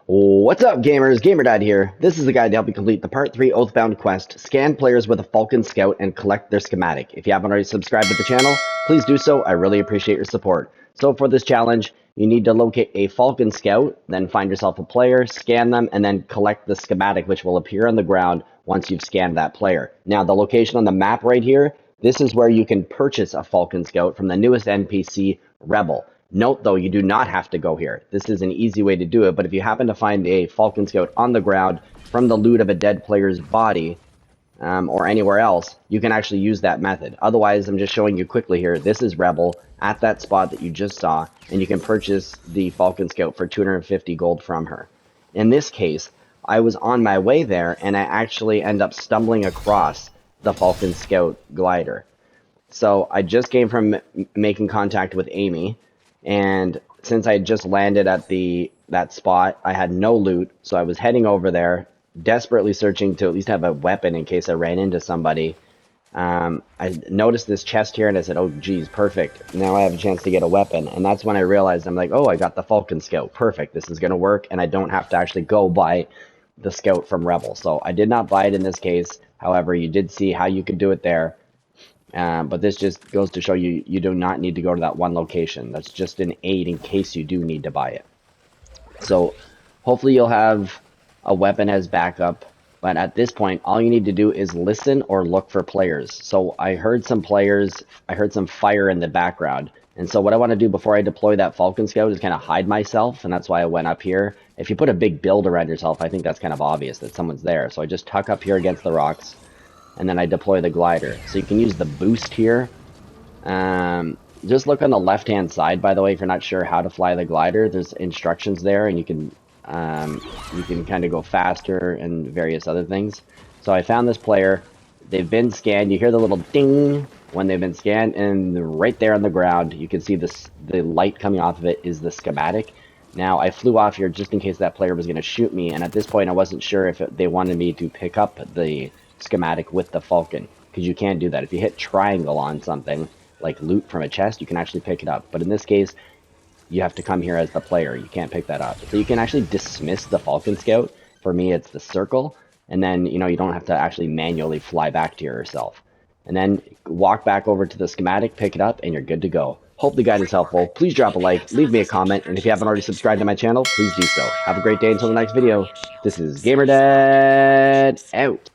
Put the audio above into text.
What's up, gamers? GamerDad here. This is the guide to help you complete the Part 3 Oathbound quest, scan players with a Falcon Scout, and collect their schematic. If you haven't already subscribed to the channel, please do so. I really appreciate your support. So for this challenge, you need to locate a Falcon Scout, then find yourself a player, scan them, and then collect the schematic, which will appear on the ground once you've scanned that player. Now, the location on the map right here, this is where you can purchase a Falcon Scout from the newest NPC, Rebel. Note, though, you do not have to go here. This is an easy way to do it, but if you happen to find a Falcon Scout on the ground from the loot of a dead player's body, or anywhere else, you can actually use that method. Otherwise, I'm just showing you quickly here. This is Rebel at that spot that you just saw, and you can purchase the Falcon Scout for 250 gold from her. In this case, I was on my way there, and I actually end up stumbling across the Falcon Scout glider. So I just came from making contact with Amy, and since I just landed at that spot, I had no loot, so I was heading over there, desperately searching to at least have a weapon in case I ran into somebody. I noticed this chest here, and I said, oh, geez, perfect. Now I have a chance to get a weapon, and that's when I realized, I'm like, oh, I got the Falcon Scout. Perfect, this is going to work, and I don't have to actually go buy the Scout from Rebel. So I did not buy it in this case. However, you did see how you could do it there. But this just goes to show you, you do not need to go to that one location. That's just an aid in case you do need to buy it. So hopefully you'll have a weapon as backup. But at this point, all you need to do is listen or look for players. So I heard some fire in the background. And so what I want to do before I deploy that Falcon Scout is kind of hide myself. And that's why I went up here. If you put a big build around yourself, I think that's kind of obvious that someone's there. So I just tuck up here against the rocks, and then I deploy the glider. So you can use the boost here. Just look on the left-hand side, by the way, if you're not sure how to fly the glider. There's instructions there, and you can kind of go faster and various other things. So I found this player. They've been scanned. You hear the little ding when they've been scanned, and right there on the ground, you can see this. The light coming off of it is the schematic. Now, I flew off here just in case that player was going to shoot me, and at this point, I wasn't sure if they wanted me to pick up the schematic with the Falcon, because you can't do that. If you hit triangle on something like loot from a chest, you can actually pick it up, but in this case you have to come here as the player. You can't pick that up. So you can actually dismiss the Falcon Scout. For me, it's the circle, and then you don't have to actually manually fly back to yourself, and then walk back over to the schematic, pick it up, and you're good to go. Hope the guide is helpful. Please drop a like, leave me a comment, and if you haven't already subscribed to my channel, please do so. Have a great day until the next video. This is GamerDad out.